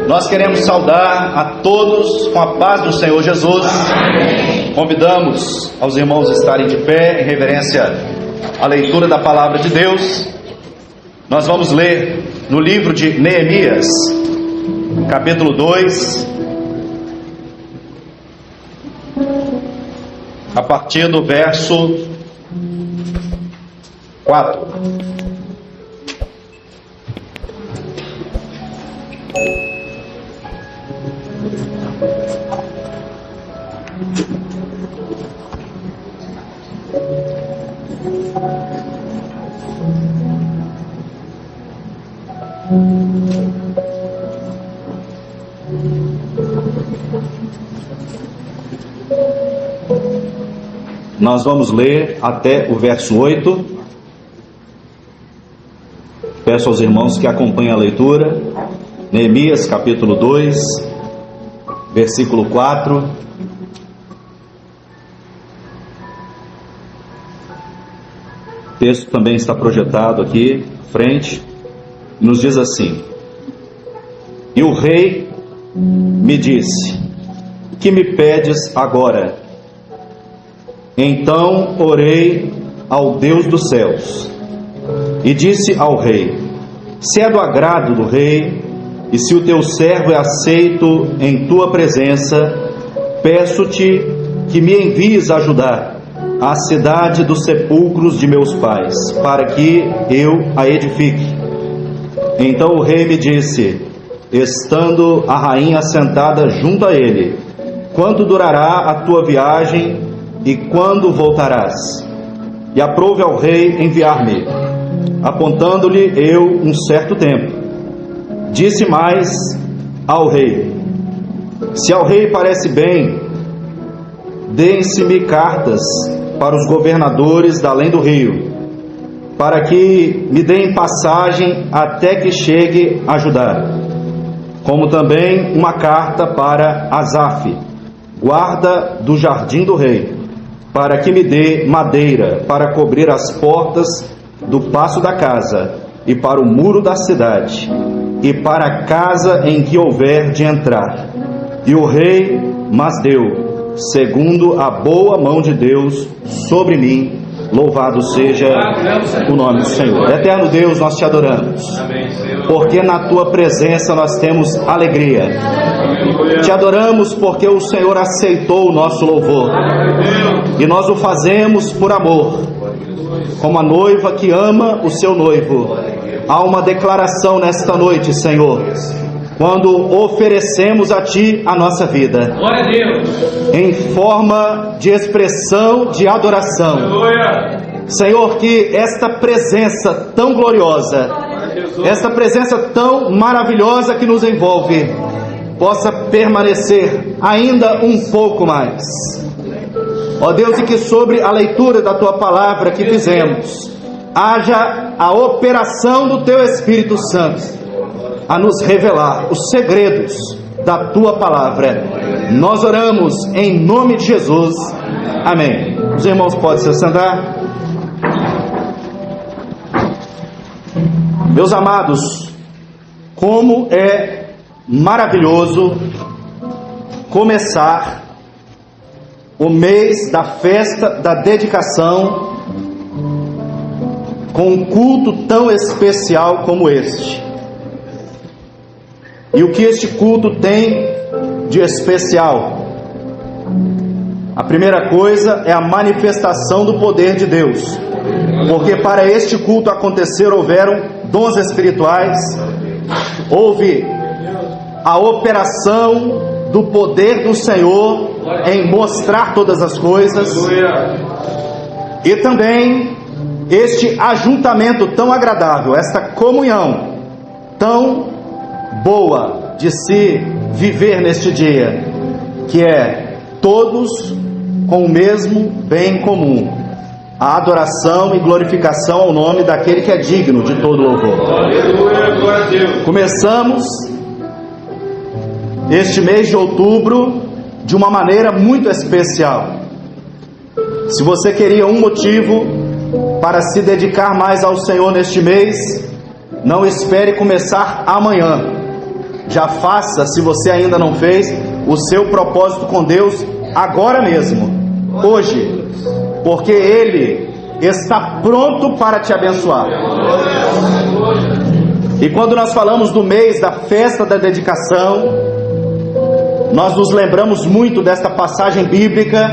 Nós queremos saudar a todos com a paz do Senhor Jesus. Amém. Convidamos aos irmãos a estarem de pé em reverência à leitura da palavra de Deus. Nós vamos ler no livro de Neemias, capítulo 2, a partir do verso 4. Nós vamos ler até o verso 8. Peço aos irmãos que acompanhem a leitura. Neemias capítulo 2, versículo 4. O texto também está projetado aqui, frente. Nos diz assim: E o rei me disse: Que me pedes agora? Então orei ao Deus dos céus e disse ao rei: Se é do agrado do rei e se o teu servo é aceito em tua presença, peço-te que me envies ajudar a cidade dos sepulcros de meus pais, para que eu a edifique. Então o rei me disse, estando a rainha sentada junto a ele: Quanto durará a tua viagem e quando voltarás? E aprouve ao rei enviar-me, apontando-lhe eu um certo tempo. Disse mais ao rei: Se ao rei parece bem, deem-se-me cartas para os governadores da além do rio, para que me deem passagem até que chegue a Judá, como também uma carta para Asaf, guarda do jardim do rei, para que me dê madeira para cobrir as portas do paço da casa e para o muro da cidade e para a casa em que houver de entrar. E o rei mas deu, segundo a boa mão de Deus sobre mim. Louvado seja o nome do Senhor. Eterno Deus, nós te adoramos, porque na tua presença nós temos alegria. Te adoramos porque o Senhor aceitou o nosso louvor, e nós o fazemos por amor, como a noiva que ama o seu noivo. Há uma declaração nesta noite, Senhor, quando oferecemos a Ti a nossa vida, em forma de expressão de adoração. Senhor, que esta presença tão gloriosa, esta presença tão maravilhosa que nos envolve, possa permanecer ainda um pouco mais. Ó Deus, e que sobre a leitura da Tua palavra que fizemos, haja a operação do Teu Espírito Santo, a nos revelar os segredos da Tua palavra. Nós oramos em nome de Jesus. Amém. Os irmãos podem se sentar. Meus amados, como é maravilhoso começar o mês da festa da dedicação com um culto tão especial como este. E o que este culto tem de especial? A primeira coisa é a manifestação do poder de Deus, porque para este culto acontecer houveram dons espirituais, houve a operação do poder do Senhor em mostrar todas as coisas, e também este ajuntamento tão agradável, esta comunhão tão boa de se viver neste dia, que é todos com o mesmo bem comum, a adoração e glorificação ao nome daquele que é digno de todo louvor. Começamos este mês de outubro de uma maneira muito especial. Se você queria um motivo para se dedicar mais ao Senhor neste mês, não espere começar amanhã. já faça, se você ainda não fez, o seu propósito com Deus agora mesmo, hoje, porque Ele está pronto para te abençoar. E quando nós falamos do mês da festa da dedicação, nós nos lembramos muito desta passagem bíblica,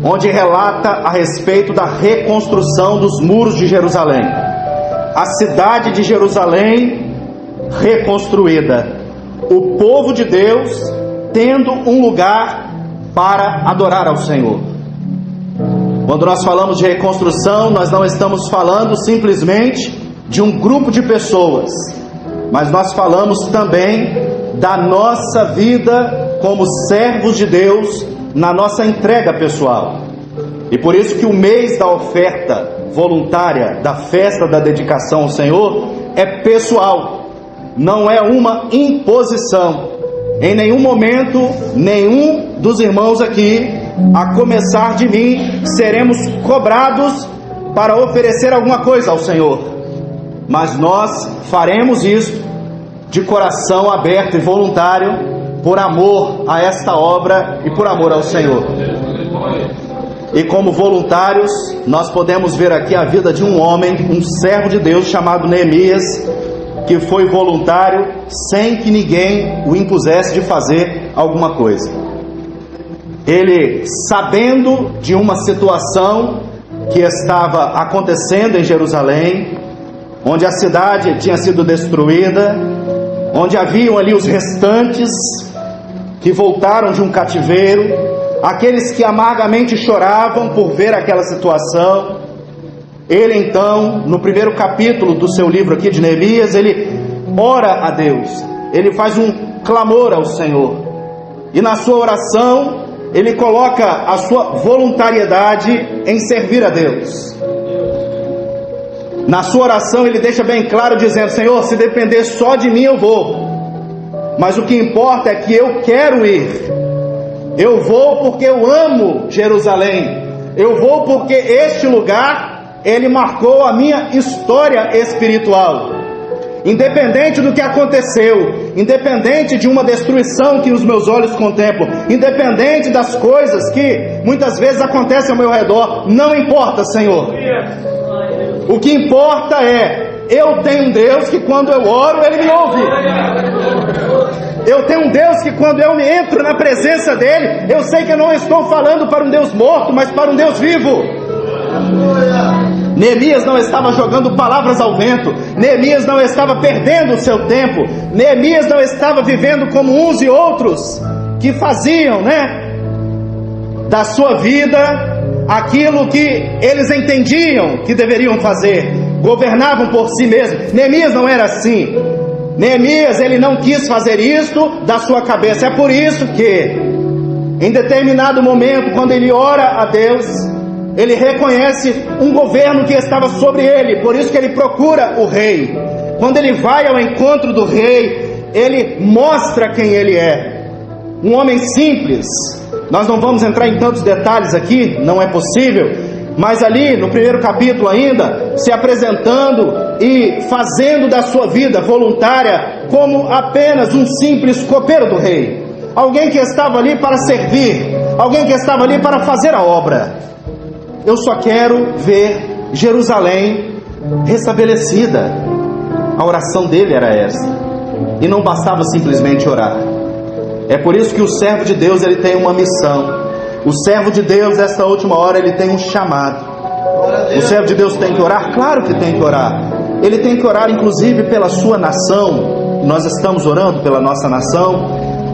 onde relata a respeito da reconstrução dos muros de Jerusalém. A cidade de Jerusalém reconstruída, o povo de Deus tendo um lugar para adorar ao Senhor. Quando nós falamos de reconstrução, nós não estamos falando simplesmente de um grupo de pessoas, mas nós falamos também da nossa vida como servos de Deus, na nossa entrega pessoal. E por isso que o mês da oferta voluntária, da festa da dedicação ao Senhor, é pessoal, não é uma imposição. Em nenhum momento, nenhum dos irmãos aqui, a começar de mim, seremos cobrados para oferecer alguma coisa ao Senhor, mas nós faremos isso de coração aberto e voluntário, por amor a esta obra e por amor ao Senhor. E como voluntários, nós podemos ver aqui a vida de um homem, um servo de Deus chamado Neemias, que foi voluntário sem que ninguém o impusesse de fazer alguma coisa. Ele, sabendo de uma situação que estava acontecendo em Jerusalém, onde a cidade tinha sido destruída, onde haviam ali os restantes que voltaram de um cativeiro, aqueles que amargamente choravam por ver aquela situação, ele então, no primeiro capítulo do seu livro aqui de Neemias, ele ora a Deus, ele faz um clamor ao Senhor, e na sua oração, ele coloca a sua voluntariedade em servir a Deus. Na sua oração ele deixa bem claro, dizendo: Senhor, se depender só de mim eu vou, mas o que importa é que eu quero ir. Eu vou porque eu amo Jerusalém, eu vou porque este lugar, ele marcou a minha história espiritual. Independente do que aconteceu, independente de uma destruição que os meus olhos contemplam, independente das coisas que muitas vezes acontecem ao meu redor, não importa, Senhor. O que importa é, eu tenho um Deus que quando eu oro, Ele me ouve. Eu tenho um Deus que quando eu entro na presença dEle, eu sei que eu não estou falando para um Deus morto, mas para um Deus vivo. Neemias não estava jogando palavras ao vento, Neemias não estava perdendo o seu tempo, Neemias não estava vivendo como uns e outros que faziam, da sua vida aquilo que eles entendiam que deveriam fazer, governavam por si mesmos. Neemias não era assim. Neemias, ele não quis fazer isto da sua cabeça. É por isso que em determinado momento, quando ele ora a Deus, ele reconhece um governo que estava sobre ele, por isso que ele procura o rei. Quando ele vai ao encontro do rei, ele mostra quem ele é. Um homem simples. Nós não vamos entrar em tantos detalhes aqui, não é possível, mas ali no primeiro capítulo ainda, se apresentando e fazendo da sua vida voluntária como apenas um simples copeiro do rei. Alguém que estava ali para servir, alguém que estava ali para fazer a obra. Eu só quero ver Jerusalém restabelecida. A oração dele era essa. E não bastava simplesmente orar. É por isso que o servo de Deus, ele tem uma missão. O servo de Deus, nesta última hora, ele tem um chamado. O servo de Deus tem que orar? Claro que tem que orar. Ele tem que orar inclusive pela sua nação. Nós estamos orando pela nossa nação,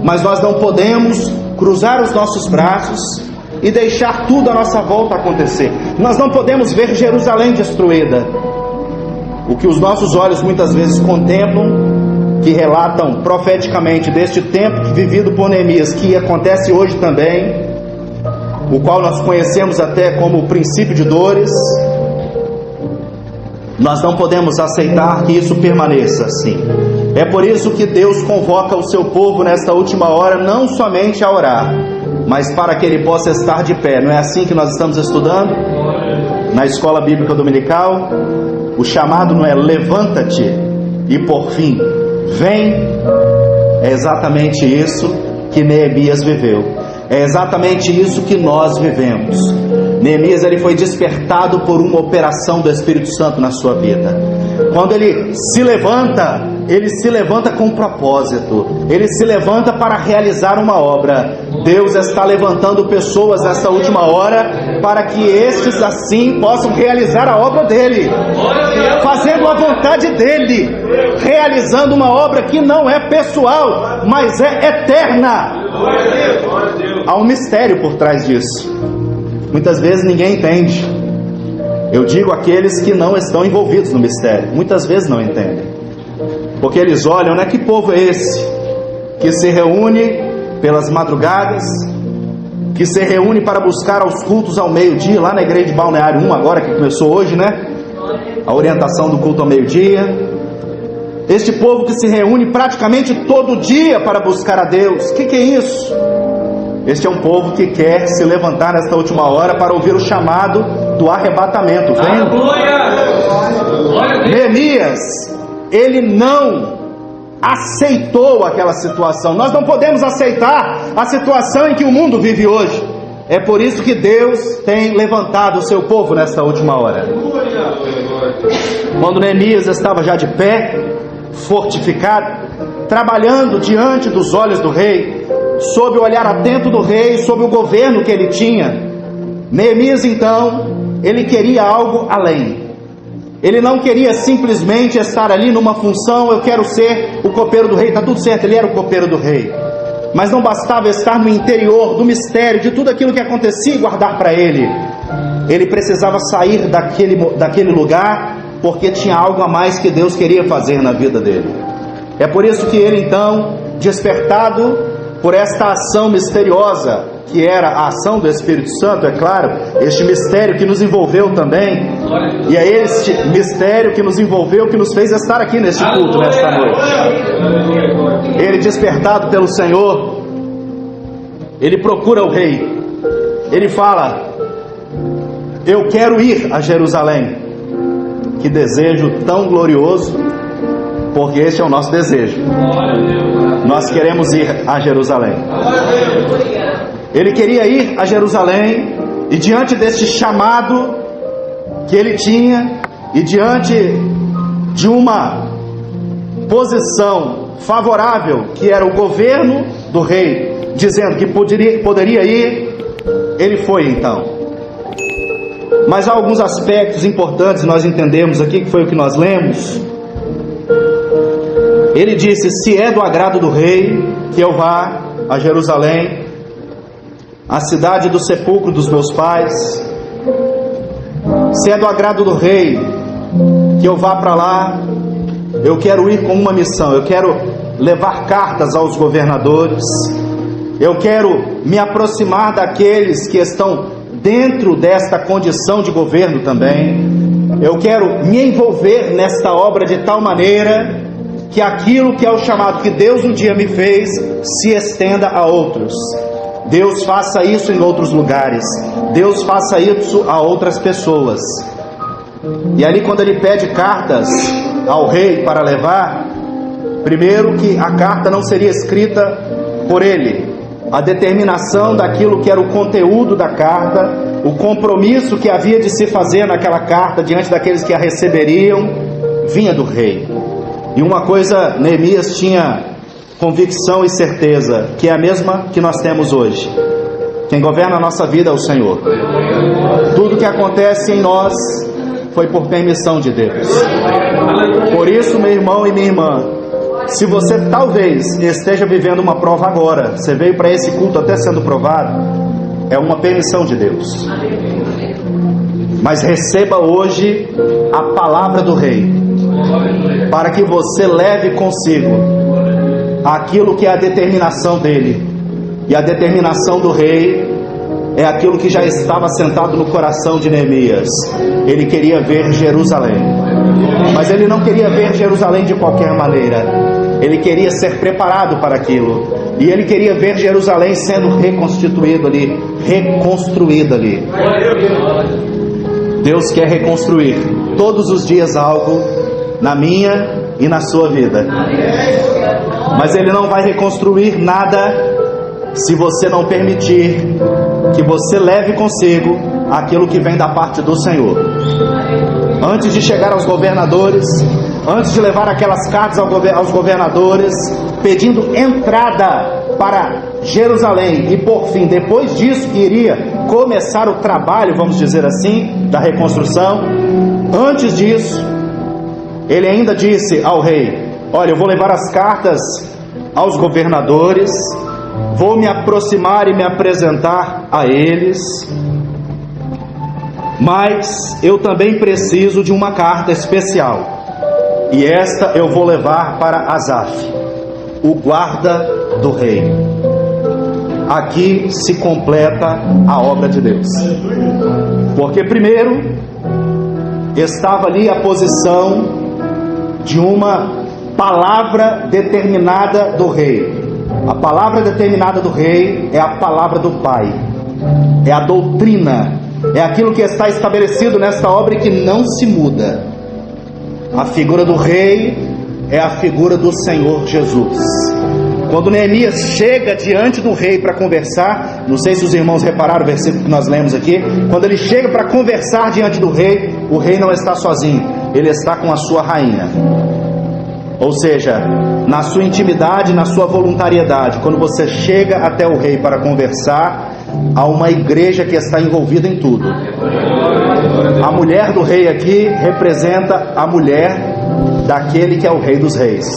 mas nós não podemos cruzar os nossos braços e deixar tudo à nossa volta acontecer. Nós não podemos ver Jerusalém destruída. O que os nossos olhos muitas vezes contemplam, que relatam profeticamente deste tempo vivido por Neemias, que acontece hoje também, o qual nós conhecemos até como o princípio de dores, nós não podemos aceitar que isso permaneça assim. É por isso que Deus convoca o seu povo nesta última hora, não somente a orar, mas para que ele possa estar de pé. Não é assim que nós estamos estudando? Na escola bíblica dominical, o chamado não é levanta-te e por fim, vem É exatamente isso que Neemias viveu. É exatamente isso que nós vivemos. Neemias, ele foi despertado por uma operação do Espírito Santo na sua vida. Quando ele se levanta com um propósito. Ele se levanta para realizar uma obra. Deus está levantando pessoas nesta última hora para que estes assim possam realizar a obra dele, fazendo a vontade dele, realizando uma obra que não é pessoal, mas é eterna. Há um mistério por trás disso. Muitas vezes ninguém entende. Eu digo aqueles que não estão envolvidos no mistério, muitas vezes não entendem, porque eles olham, né? Que povo é esse que se reúne pelas madrugadas, que se reúne para buscar aos cultos ao meio-dia, lá na igreja de Balneário 1, agora que começou hoje, né? A orientação do culto ao meio-dia. Este povo que se reúne praticamente todo dia para buscar a Deus. O que é isso? Este é um povo que quer se levantar nesta última hora para ouvir o chamado do arrebatamento. Vendo? Neemias, ele não aceitou aquela situação. Nós não podemos aceitar a situação em que o mundo vive hoje. É por isso que Deus tem levantado o seu povo nesta última hora. Quando Neemias estava já de pé, fortificado, trabalhando diante dos olhos do rei, sob o olhar atento do rei, sob o governo que ele tinha, Neemias então, ele queria algo além. Ele não queria simplesmente estar ali numa função, eu quero ser o copeiro do rei, está tudo certo, ele era o copeiro do rei. Mas não bastava estar no interior do mistério, de tudo aquilo que acontecia e guardar para ele. Ele precisava sair daquele lugar, porque tinha algo a mais que Deus queria fazer na vida dele. É por isso que ele então, despertado por esta ação misteriosa, que era a ação do Espírito Santo, é claro, este mistério que nos envolveu também, e é este mistério que nos envolveu, que nos fez estar aqui neste culto, nesta noite. Ele, despertado pelo Senhor, ele procura o rei, ele fala: eu quero ir a Jerusalém. Que desejo tão glorioso, porque esse é o nosso desejo. Nós queremos ir a Jerusalém. Ele queria ir a Jerusalém, e diante deste chamado que ele tinha, e diante de uma posição favorável, que era o governo do rei, dizendo que poderia ir, ele foi então. Mas há alguns aspectos importantes nós entendemos aqui, que foi o que nós lemos. Ele disse: se é do agrado do rei que eu vá a Jerusalém, a cidade do sepulcro dos meus pais, se é do agrado do rei que eu vá para lá, eu quero ir com uma missão, eu quero levar cartas aos governadores, eu quero me aproximar daqueles que estão dentro desta condição de governo também, eu quero me envolver nesta obra de tal maneira que aquilo que é o chamado que Deus um dia me fez se estenda a outros. Deus faça isso em outros lugares, Deus faça isso a outras pessoas. E ali, quando ele pede cartas ao rei para levar, primeiro que a carta não seria escrita por ele, a determinação daquilo que era o conteúdo da carta, o compromisso que havia de se fazer naquela carta diante daqueles que a receberiam, vinha do rei. E uma coisa Neemias tinha convicção e certeza, que é a mesma que nós temos hoje: quem governa a nossa vida é o Senhor. Tudo que acontece em nós foi por permissão de Deus. Por isso, meu irmão e minha irmã, se você talvez esteja vivendo uma prova agora, você veio para esse culto até sendo provado, é uma permissão de Deus. Mas receba hoje a palavra do rei, para que você leve consigo aquilo que é a determinação dele. E a determinação do rei é aquilo que já estava sentado no coração de Neemias. Ele queria ver Jerusalém, mas ele não queria ver Jerusalém de qualquer maneira. Ele queria ser preparado para aquilo, e ele queria ver Jerusalém sendo reconstituído ali, reconstruída ali. Deus quer reconstruir todos os dias algo na minha e na sua vida. Mas Ele não vai reconstruir nada se você não permitir que você leve consigo aquilo que vem da parte do Senhor. Antes de chegar aos governadores, antes de levar aquelas cartas aos governadores, pedindo entrada para Jerusalém, e por fim, depois disso que iria começar o trabalho, vamos dizer assim, da reconstrução, antes disso, ele ainda disse ao rei: olha, eu vou levar as cartas aos governadores, vou me aproximar e me apresentar a eles, mas eu também preciso de uma carta especial, e esta eu vou levar para Asaf, o guarda do rei. Aqui se completa a obra de Deus, porque primeiro estava ali a posição de uma palavra determinada do rei. A palavra determinada do rei é a palavra do Pai, é a doutrina, é aquilo que está estabelecido nesta obra e que não se muda. A figura do rei é a figura do Senhor Jesus. Quando Neemias chega diante do rei para conversar, não sei se os irmãos repararam o versículo que nós lemos aqui, quando ele chega para conversar diante do rei, o rei não está sozinho, ele está com a sua rainha. Ou seja, na sua intimidade, na sua voluntariedade, quando você chega até o rei para conversar, há uma igreja que está envolvida em tudo. A mulher do rei aqui representa a mulher daquele que é o rei dos reis.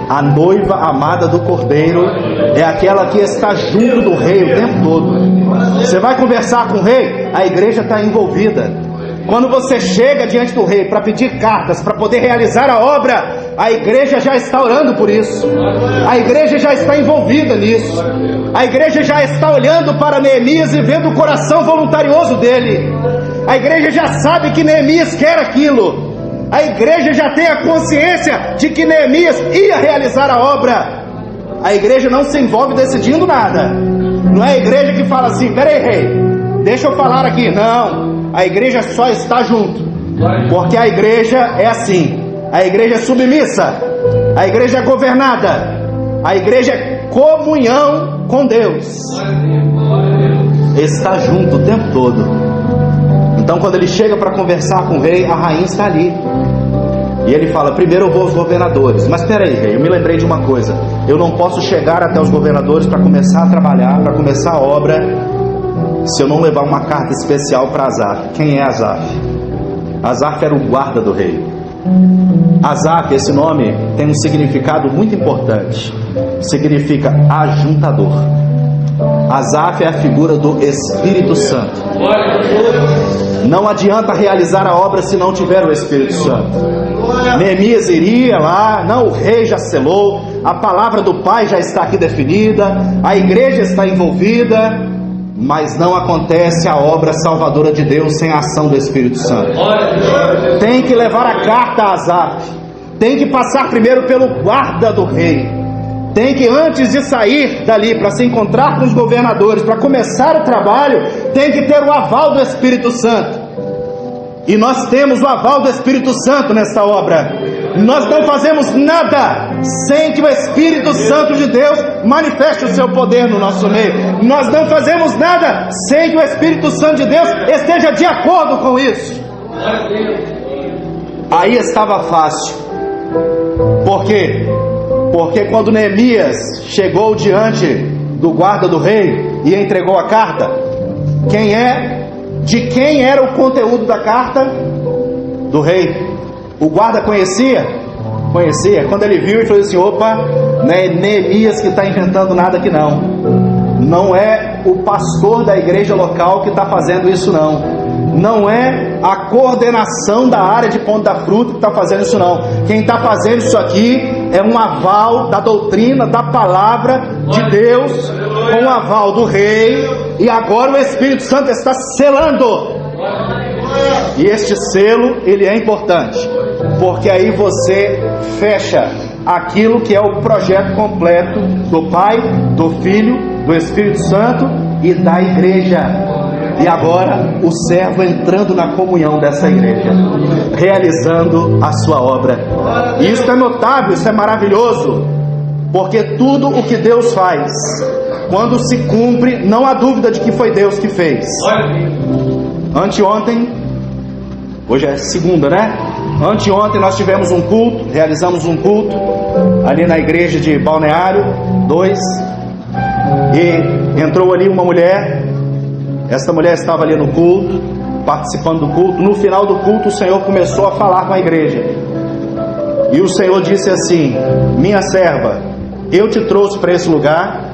A noiva amada do Cordeiro é aquela que está junto do rei o tempo todo. Você vai conversar com o rei, a igreja está envolvida. Quando você chega diante do rei para pedir cartas, para poder realizar a obra, a igreja já está orando por isso. A igreja já está envolvida nisso. A igreja já está olhando para Neemias e vendo o coração voluntarioso dele. A igreja já sabe que Neemias quer aquilo. A igreja já tem a consciência de que Neemias ia realizar a obra. A igreja não se envolve decidindo nada. Não é a igreja que fala assim: peraí, rei, deixa eu falar aqui. Não. A igreja só está junto, porque a igreja é assim, a igreja é submissa, a igreja é governada, a igreja é comunhão com Deus, está junto o tempo todo. Então quando ele chega para conversar com o rei, a rainha está ali, e ele fala: primeiro eu vou aos governadores. Mas espera aí, rei, eu me lembrei de uma coisa, eu não posso chegar até os governadores para começar a trabalhar, para começar a obra, se eu não levar uma carta especial para Asaf. Quem é Asaf? Asaf era o guarda do rei. Asaf, esse nome tem um significado muito importante. Significa ajuntador. Asaf é a figura do Espírito Santo. Não adianta realizar a obra se não tiver o Espírito Santo. Neemias iria lá, não, o rei já selou, a palavra do Pai já está aqui definida, a igreja está envolvida, mas não acontece a obra salvadora de Deus sem a ação do Espírito Santo. Tem que levar a carta a Asaf, tem que passar primeiro pelo guarda do rei, tem que, antes de sair dali para se encontrar com os governadores, para começar o trabalho, tem que ter o aval do Espírito Santo. E nós temos o aval do Espírito Santo nessa obra. Nós não fazemos nada sem que o Espírito Santo de Deus manifeste o seu poder no nosso meio. Nós não fazemos nada sem que o Espírito Santo de Deus esteja de acordo com isso. Aí estava fácil. Por quê? Porque quando Neemias chegou diante do guarda do rei e entregou a carta, de quem era o conteúdo da carta? Do rei. O guarda conhecia? Conhecia. Quando ele viu, ele falou assim: opa, não é Neemias que está inventando nada aqui não. Não é o pastor da igreja local que está fazendo isso não. Não é a coordenação da área de Ponta da Fruta que está fazendo isso não. Quem está fazendo isso aqui é um aval da doutrina, da palavra de Deus, com o aval do rei, e agora o Espírito Santo está selando. E este selo, ele é importante, porque aí você fecha aquilo que é o projeto completo do Pai, do Filho, do Espírito Santo e da igreja. E agora o servo entrando na comunhão dessa igreja, realizando a sua obra. E isso é notável, isso é maravilhoso, porque tudo o que Deus faz, quando se cumpre, não há dúvida de que foi Deus que fez. Anteontem, hoje é segunda, né? Anteontem nós tivemos um culto, realizamos um culto ali na igreja de Balneário 2, e entrou ali uma mulher. Esta mulher estava ali no culto, participando do culto. No final do culto, o Senhor começou a falar com a igreja, e o Senhor disse assim: minha serva, eu te trouxe para esse lugar,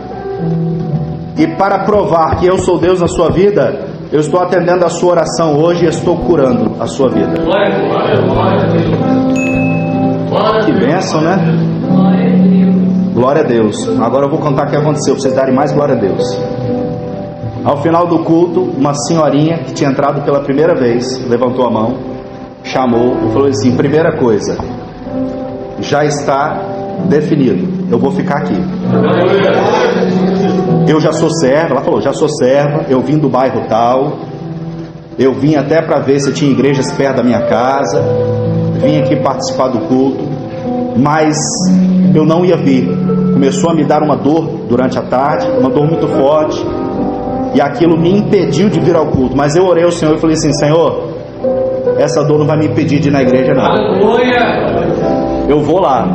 e para provar que eu sou Deus na sua vida, eu estou atendendo a sua oração hoje e estou curando a sua vida. Que bênção, né? Glória a Deus. Agora eu vou contar o que aconteceu, para vocês darem mais glória a Deus. Ao final do culto, uma senhorinha que tinha entrado pela primeira vez levantou a mão, chamou e falou assim: primeira coisa, já está definido, eu vou ficar aqui. Eu já sou serva. Ela falou: já sou serva, eu vim do bairro tal, eu vim até para ver se tinha igrejas perto da minha casa, vim aqui participar do culto, mas eu não ia vir. Começou a me dar uma dor durante a tarde, uma dor muito forte, e aquilo me impediu de vir ao culto. Mas eu orei ao Senhor e falei assim: Senhor, essa dor não vai me impedir de ir na igreja, não. Eu vou lá,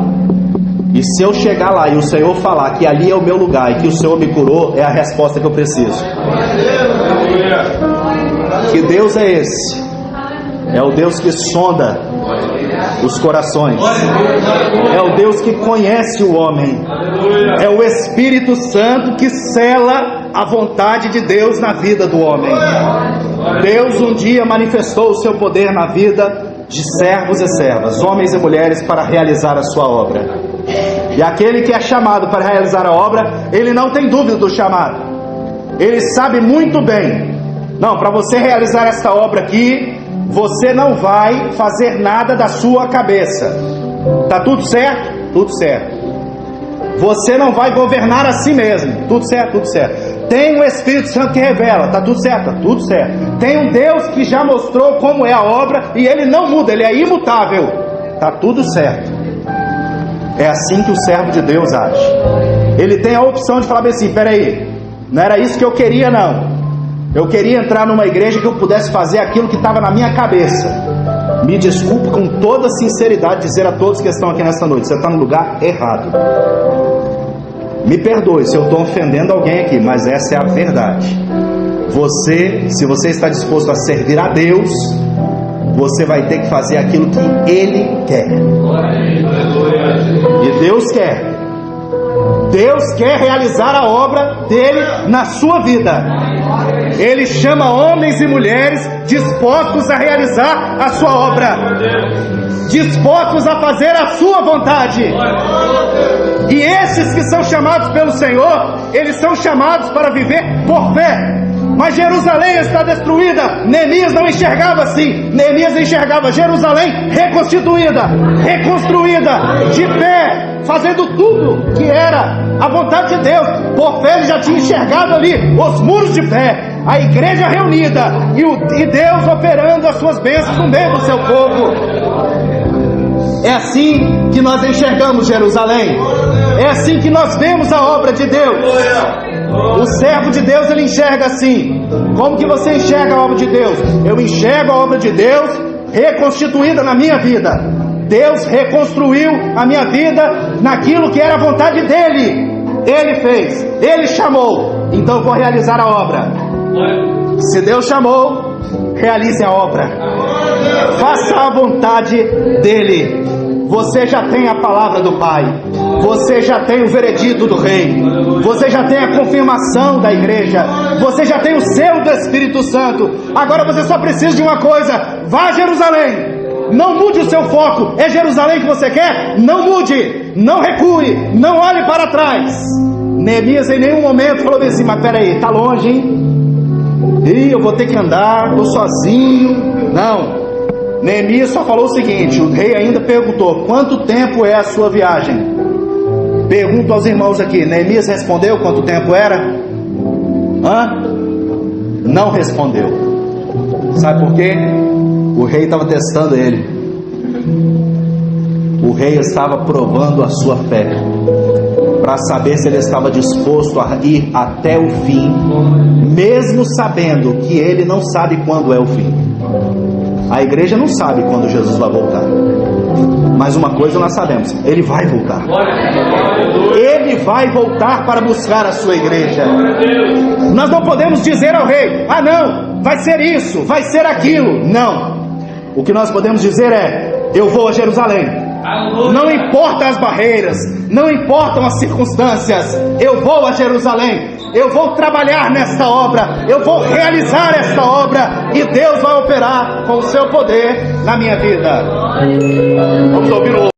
e se eu chegar lá e o Senhor falar que ali é o meu lugar e que o Senhor me curou, é a resposta que eu preciso. Que Deus é esse? É o Deus que sonda os corações, é o Deus que conhece o homem, é o Espírito Santo que sela a vontade de Deus na vida do homem. Deus um dia manifestou o seu poder na vida de servos e servas, homens e mulheres, para realizar a sua obra. E aquele que é chamado para realizar a obra, ele não tem dúvida do chamado. Ele sabe muito bem: não, para você realizar esta obra aqui, você não vai fazer nada da sua cabeça. Tá tudo certo? Tudo certo. Você não vai governar a si mesmo. Tudo certo? Tudo certo. Tem um Espírito Santo que revela. Tá tudo certo? Tá tudo certo. Tem um Deus que já mostrou como é a obra e ele não muda, ele é imutável. Tá tudo certo. É assim que o servo de Deus age. Ele tem a opção de falar assim: peraí, não era isso que eu queria, não. Eu queria entrar numa igreja que eu pudesse fazer aquilo que estava na minha cabeça. Me desculpe com toda sinceridade dizer a todos que estão aqui nesta noite: você está no lugar errado. Me perdoe se eu estou ofendendo alguém aqui, mas essa é a verdade. Se você está disposto a servir a Deus, você vai ter que fazer aquilo que Ele quer. E Deus quer. Deus quer realizar a obra dele na sua vida. Ele chama homens e mulheres dispostos a realizar a sua obra, dispostos a fazer a sua vontade. E esses que são chamados pelo Senhor, eles são chamados para viver por fé. Mas Jerusalém está destruída. Neemias não enxergava assim. Neemias enxergava Jerusalém reconstituída, reconstruída, de pé, fazendo tudo que era a vontade de Deus. Por fé ele já tinha enxergado ali os muros de pé, a igreja reunida e Deus operando as suas bênçãos no meio do seu povo. É assim que nós enxergamos Jerusalém. É assim que nós vemos a obra de Deus. O servo de Deus, ele enxerga assim. Como que você enxerga a obra de Deus? Eu enxergo a obra de Deus reconstituída na minha vida. Deus reconstruiu a minha vida naquilo que era a vontade dele. Ele fez, ele chamou, então eu vou realizar a obra. Se Deus chamou, realize a obra. Faça a vontade dele. Você já tem a palavra do Pai, você já tem o veredito do Rei, você já tem a confirmação da igreja, você já tem o selo do Espírito Santo. Agora você só precisa de uma coisa: vá a Jerusalém. Não mude o seu foco. É Jerusalém que você quer? Não mude, não recue, não olhe para trás. Neemias em nenhum momento falou assim: mas peraí, tá longe, hein? Ih, eu vou ter que andar, estou sozinho. Não. Neemias só falou o seguinte: o rei ainda perguntou: quanto tempo é a sua viagem? Pergunto aos irmãos aqui: Neemias respondeu quanto tempo era? Não respondeu. Sabe por quê? O rei estava testando ele. O rei estava provando a sua fé. para saber se ele estava disposto a ir até o fim, mesmo sabendo que ele não sabe quando é o fim. A igreja não sabe quando Jesus vai voltar, mas uma coisa nós sabemos: ele vai voltar. Ele vai voltar para buscar a sua igreja. Nós não podemos dizer ao rei: ah não, vai ser isso, vai ser aquilo. Não. O que nós podemos dizer é: eu vou a Jerusalém. Não importa as barreiras, não importam as circunstâncias, eu vou a Jerusalém. Eu vou trabalhar nesta obra, eu vou realizar esta obra, e Deus vai operar com o seu poder na minha vida. Vamos ouvir o